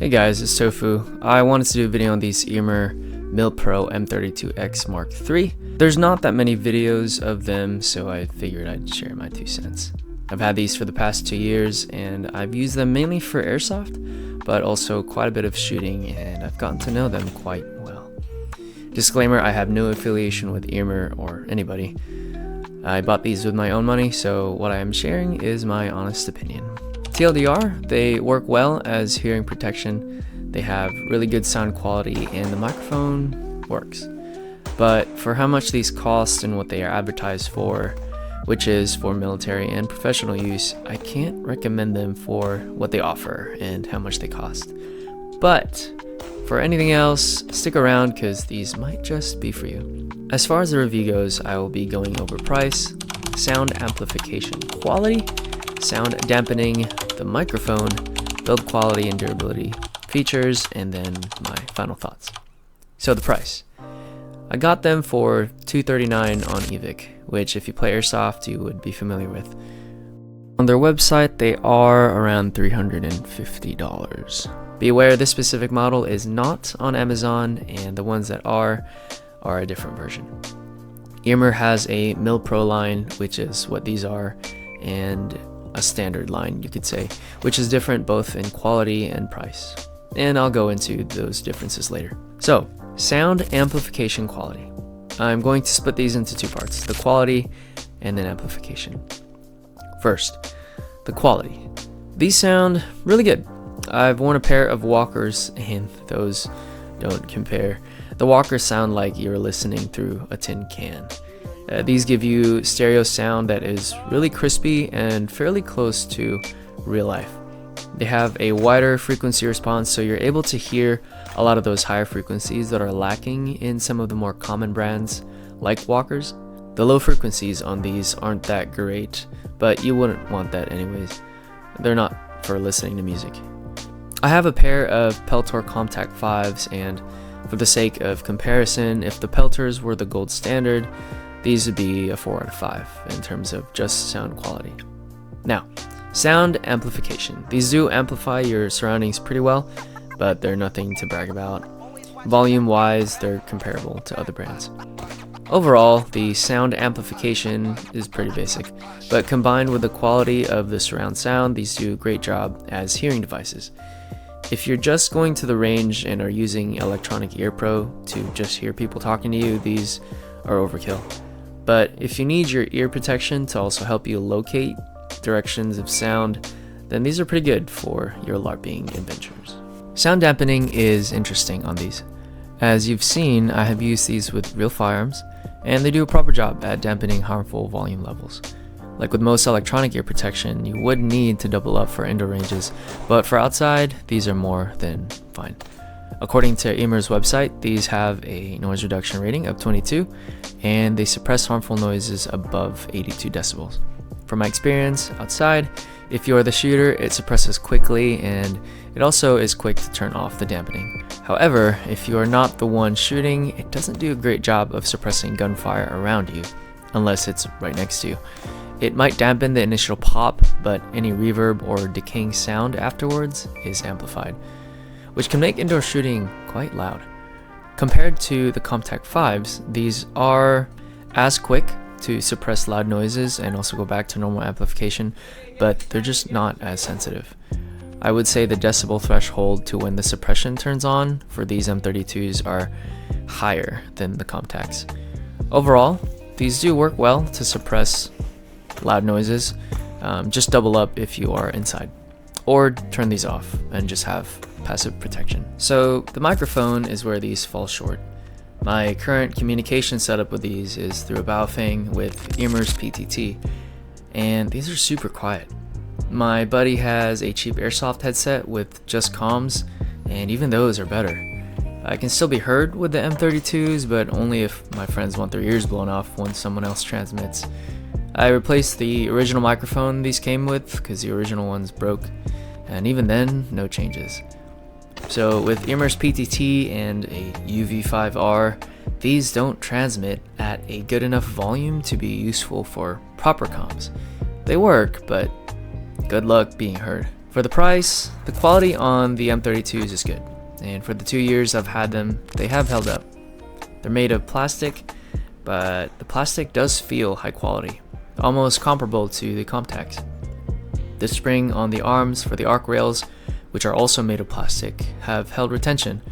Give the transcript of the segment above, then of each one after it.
Hey guys, it's Tofu. I wanted to do a video on these Earmor Milpro M32X Mark III. There's not that many videos of them, so I figured I'd share my 2 cents. I've had these for the past 2 years, and I've used them mainly for airsoft, but also quite a bit of shooting, and I've gotten to know them quite well. Disclaimer, I have no affiliation with Earmor or anybody. I bought these with my own money, so what I am sharing is my honest opinion. TLDR, they work well as hearing protection, they have really good sound quality, and the microphone works. But for how much these cost and what they are advertised for, which is for military and professional use, I can't recommend them for what they offer and how much they cost. But for anything else, stick around because these might just be for you. As far as the review goes, I will be going over price, sound amplification quality, sound dampening, the microphone, build quality and durability, features, and then my final thoughts. So the price. I got them for $239 on eVic, which if you play airsoft you would be familiar with. On their website they are around $350. Be aware this specific model is not on Amazon, and the ones that are a different version. Earmor has a Milpro line, which is what these are, and a standard line, you could say, which is different both in quality and price. And I'll go into those differences later. So, sound amplification quality. I'm going to split these into 2 parts, the quality and then amplification. First, the quality. These sound really good. I've worn a pair of Walkers and those don't compare. The Walkers sound like you're listening through a tin can. These give you stereo sound that is really crispy and fairly close to real life. They have a wider frequency response, so you're able to hear a lot of those higher frequencies that are lacking in some of the more common brands like Walkers. The low frequencies on these aren't that great, but you wouldn't want that anyways. They're not for listening to music. I have a pair of Peltor Comtac 5s, and for the sake of comparison, if the Peltors were the gold standard, these would be a 4 out of 5 in terms of just sound quality. Now, sound amplification. These do amplify your surroundings pretty well, but they're nothing to brag about. Volume-wise, they're comparable to other brands. Overall, the sound amplification is pretty basic, but combined with the quality of the surround sound, these do a great job as hearing devices. If you're just going to the range and are using electronic ear pro to just hear people talking to you, these are overkill. But if you need your ear protection to also help you locate directions of sound, then these are pretty good for your LARPing adventures. Sound dampening is interesting on these. As you've seen, I have used these with real firearms, and they do a proper job at dampening harmful volume levels. Like with most electronic ear protection, you would need to double up for indoor ranges, but for outside, these are more than fine. According to Earmor's website, these have a noise reduction rating of 22, and they suppress harmful noises above 82 decibels. From my experience outside, if you are the shooter, it suppresses quickly, and it also is quick to turn off the dampening. However, if you are not the one shooting, it doesn't do a great job of suppressing gunfire around you, unless it's right next to you. It might dampen the initial pop, but any reverb or decaying sound afterwards is amplified, which can make indoor shooting quite loud. Compared to the Comtac 5s, these are as quick to suppress loud noises and also go back to normal amplification, but they're just not as sensitive. I would say the decibel threshold to when the suppression turns on for these M32s are higher than the Comtacs. Overall, these do work well to suppress loud noises. Just double up if you are inside, or turn these off and just have passive protection. So the microphone is where these fall short. My current communication setup with these is through a Baofeng with Earmor's PTT, and these are super quiet. My buddy has a cheap airsoft headset with just comms, and even those are better. I can still be heard with the M32s, but only if my friends want their ears blown off when someone else transmits. I replaced the original microphone these came with because the original ones broke, and even then, no changes. So with Earmor's PTT and a UV5R, these don't transmit at a good enough volume to be useful for proper comms. They work, but good luck being heard. For the price, the quality on the M32s is good, and for the 2 years I've had them, they have held up. They're made of plastic, but the plastic does feel high quality, almost comparable to the Comptax. The spring on the arms for the arc rails, which are also made of plastic, have held retention.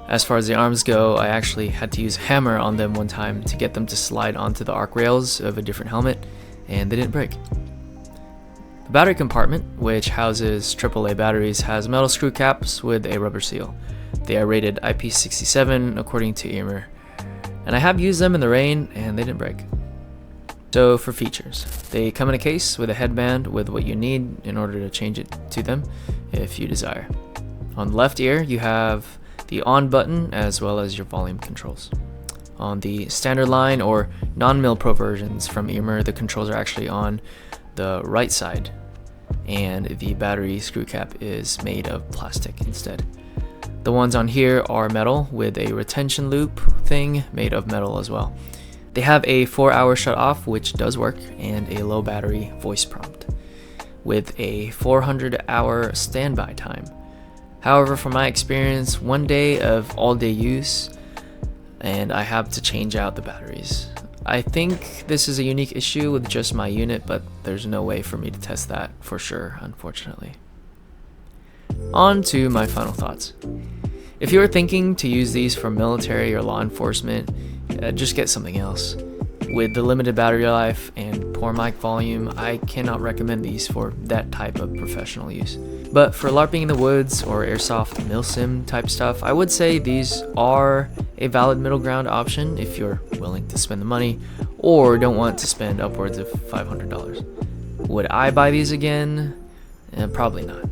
As far as the arms go, I actually had to use a hammer on them one time to get them to slide onto the arc rails of a different helmet, and they didn't break. The battery compartment, which houses AAA batteries, has metal screw caps with a rubber seal. They are rated IP67 according to Earmor, and I have used them in the rain and they didn't break. So for features, they come in a case with a headband with what you need in order to change it to them if you desire. On the left ear you have the on button as well as your volume controls. On the standard line or non-Milpro versions from Earmor, the controls are actually on the right side, and the battery screw cap is made of plastic instead. The ones on here are metal with a retention loop thing made of metal as well. They have a 4-hour shut off, which does work, and a low battery voice prompt with a 400-hour standby time. However, from my experience, 1 day of all-day use and I have to change out the batteries. I think this is a unique issue with just my unit, but there's no way for me to test that for sure, unfortunately. On to my final thoughts. If you are thinking to use these for military or law enforcement, just get something else. With the limited battery life and poor mic volume, I cannot recommend these for that type of professional use. But for LARPing in the woods or airsoft milsim type stuff, I would say these are a valid middle ground option if you're willing to spend the money or don't want to spend upwards of $500. Would I buy these again? Probably not.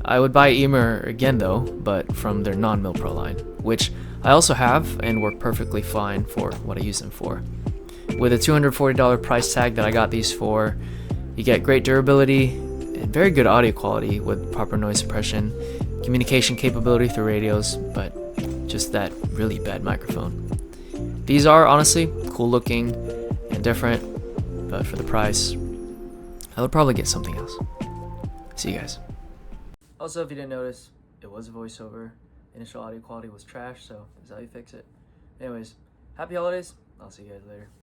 I would buy Earmor again though, but from their non-Milpro line, which I also have and work perfectly fine for what I use them for. With a $240 price tag that I got these for, you get great durability and very good audio quality with proper noise suppression, communication capability through radios, but just that really bad microphone. These are honestly cool looking and different, but for the price, I would probably get something else. See you guys. Also, if you didn't notice, it was a voiceover. Initial audio quality was trash, so this is how you fix it. Anyways, happy holidays. I'll see you guys later.